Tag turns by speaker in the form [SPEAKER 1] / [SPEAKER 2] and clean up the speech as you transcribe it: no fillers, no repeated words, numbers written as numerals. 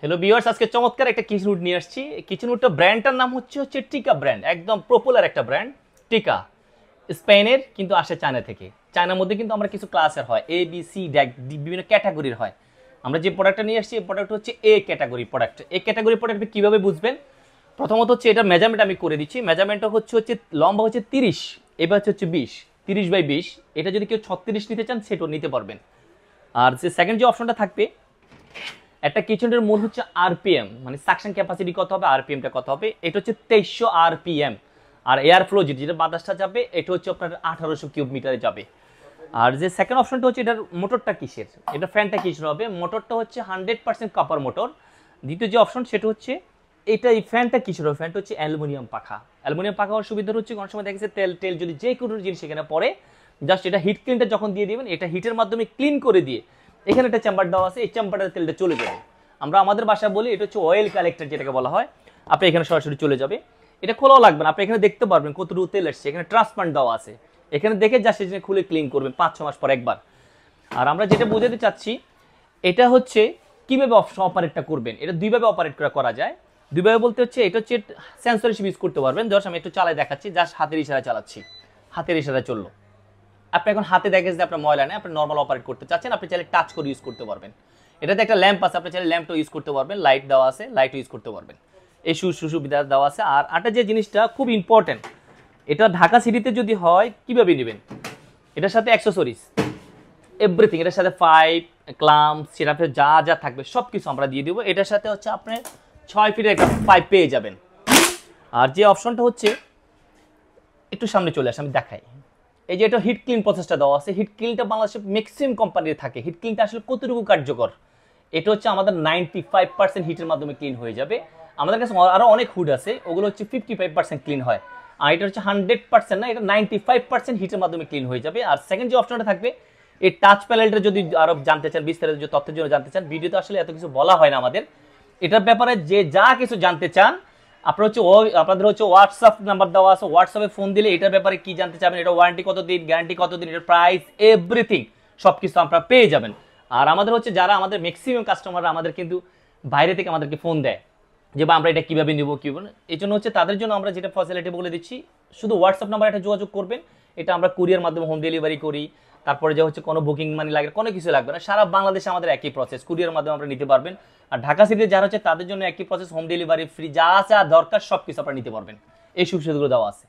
[SPEAKER 1] Hello viewers, আজকে চমৎকার একটা কিচেন উড নিয়ে আসছি। কিচেন উডটা ব্র্যান্ডটার নাম হচ্ছে টিকা ব্র্যান্ড, একদম পপুলার একটা ব্র্যান্ড টিকা। স্পেনের, কিন্তু আসে চায়না থেকে। চায়নার মধ্যে কিন্তু আমরা কিছু ক্লাসের হয়, এ বি সি ডি, বিভিন্ন ক্যাটাগরির হয়। আমরা যে প্রোডাক্টটা নিয়ে আসছি এই প্রোডাক্ট হচ্ছে A category product. A category product কীভাবে বুঝবেন? প্রথমত হচ্ছে এটা মেজারমেন্ট আমি করে দিচ্ছি। মেজারমেন্টটা হচ্ছে লম্বা হচ্ছে 30, এবার হচ্ছে 20, 30/20। এটা যদি কেউ 36 নিতে চান সেটাও নিতে পারবেন। আর যে সেকেন্ড যে অপশনটা থাকবে, একটা কিচেনের মূল হচ্ছে আরপিএম, মানে সাকশন ক্যাপাসিটি কত হবে, আরপিএমটা কত হবে। এটা হচ্ছে 2300 আরপিএম। আর এয়ার ফ্লো যেটা বাতাসটা যাবে এটা হচ্ছে আপনার 1800 কিউব মিটারে যাবে। আর যে সেকেন্ড অপশনটা হচ্ছে এটার মোটরটা কিসের, এটা ফ্যানটা কিসের হবে। মোটরটা হচ্ছে 100% কপার মোটর। দ্বিতীয় যে অপশন সেটা হচ্ছে এটা, এই ফ্যানটা কিসের হবে, ফ্যানটা হচ্ছে অ্যালুমিনিয়াম পাখা। অ্যালুমিনিয়াম পাখা হওয়ার সুবিধা হচ্ছে অনেক সময় দেখেছে তেল যদি যে কোনো জিনিস সেখানে পড়ে, জাস্ট এটা হিট ক্লিনটা যখন দিয়ে দিবেন, এটা হিটের মাধ্যমে ক্লিন করে দিয়ে এখানে একটা চেম্বার দেওয়া আছে, এই চেম্বারটার তেলটা চলে যাবে। আমরা আমাদের বাসায় বলি এটা হচ্ছে অয়েল কালেক্টর যেটাকে বলা হয়। আপনি এখানে সরাসরি চলে যাবে, এটা খোলাও লাগবে না, আপনি এখানে দেখতে পারবেন কতটুকু তেল আসছে। এখানে ট্রান্সপারেন্ট দেওয়া আছে, এখানে দেখে জাস্ট এটা খুলে ক্লিন করবেন 5-6 মাস পর একবার। আর আমরা যেটা বোঝাতে চাচ্ছি এটা হচ্ছে কিভাবে অপারেটটা করবেন। এটা দুইভাবে অপারেট করা যায়। দুইভাবে বলতে হচ্ছে এটা হচ্ছে সেন্সর হিসেবে ইউজ করতে পারবেন। জাস্ট আমি একটু চালাই দেখাচ্ছি, জাস্ট হাতের ইশারায় চালাচ্ছি, হাতের ইশারায় চললো। আপনি এখন হাতে দেখেন যে আপনার ময়লা নেই, আপনি নর্মাল অপারেট করতে চাচ্ছেন, আপনি চাইলে টাচ করে ইউজ করতে পারবেন। এটাতে একটা ল্যাম্প আছে, আপনি চাইলে ল্যাম্পটা ইউজ করতে পারবেন, লাইট দেওয়া আছে, লাইট ইউজ করতে পারবেন। এই সুবিধা দেওয়া আছে। আর একটা যে জিনিসটা খুব ইম্পর্টেন্ট, এটা ঢাকা সিটিতে যদি হয় কিভাবে নেবেন, এটার সাথে অ্যাক্সেসরিজ এভরিথিং, এটার সাথে পাইপ, ক্লাম্প, সেটাতে যা যা থাকবে সব কিছু আমরা দিয়ে দেবো। এটার সাথে হচ্ছে আপনি 6 ফিটের একটা পাইপ পেয়ে যাবেন। আর যে অপশনটা হচ্ছে, একটু সামনে চলে আসে আমি দেখাই, এই যে এটা হিট ক্লিন প্রসেসটা দেওয়া আছে। হিট ক্লিনটা বাংলাদেশে ম্যাক্সিমাম কোম্পানিতে থাকে। হিট ক্লিনটা আসলে কতটুকু কার্যকর, এটা হচ্ছে আমাদের 95% হিটের মাধ্যমে ক্লিন হয়ে যাবে। আমাদের কাছে আরও অনেক হুড আছে, ওগুলো হচ্ছে 55% ক্লিন হয়। আর এটা হচ্ছে 100% না, এটা 95% হিটের মাধ্যমে ক্লিন হয়ে যাবে। আর সেকেন্ড যে অপশনটা থাকবে, এই টাচ প্যানেলটা যদি আরও জানতে চান, বিস্তারিত যে তথ্যের জন্য জানতে চান, ভিডিওতে আসলে এত কিছু বলা হয় না আমাদের। এটার ব্যাপারে যে যা কিছু জানতে চান, আপনাদের হচ্ছে হোয়াটসঅ্যাপ নাম্বার দেওয়া আছে, হোয়াটসঅ্যাপে ফোন দিলে এটার ব্যাপারে কি জানতে চাবেন, এটা ওয়ারেন্টি কতদিন, গ্যারান্টি কতদিন, এটার প্রাইস, এভরিথিং সব কিছু আপনারা পেয়ে যাবেন। আর আমাদের হচ্ছে যারা আমাদের ম্যাক্সিমাম কাস্টমাররা আমাদের কিন্তু বাইরে থেকে আমাদেরকে ফোন দেয় যে বা আমরা এটা কীভাবে নেব কীভাবে, এই জন্য হচ্ছে তাদের জন্য আমরা যেটা ফ্যাসিলিটি বলে দিচ্ছি, শুধু হোয়াটসঅ্যাপ নাম্বার একটা যোগাযোগ করবেন। এটা আমরা কুরিয়ার মাধ্যমে হোম ডেলিভারি করি। তারপরে যে হচ্ছে কোনো বুকিং মানি লাগে, কোনো কিছু লাগবে না, সারা বাংলাদেশে আমাদের একই প্রসেস, কুরিয়ার মাধ্যমে আমরা নিতে পারবেন। আর ঢাকা সিটিতে যারা হচ্ছে তাদের জন্য একই প্রসেস, হোম ডেলিভারি ফ্রি, যা আছে আর দরকার সব কিছু আপনারা নিতে পারবেন। এই সুবিধাগুলো দেওয়া আছে।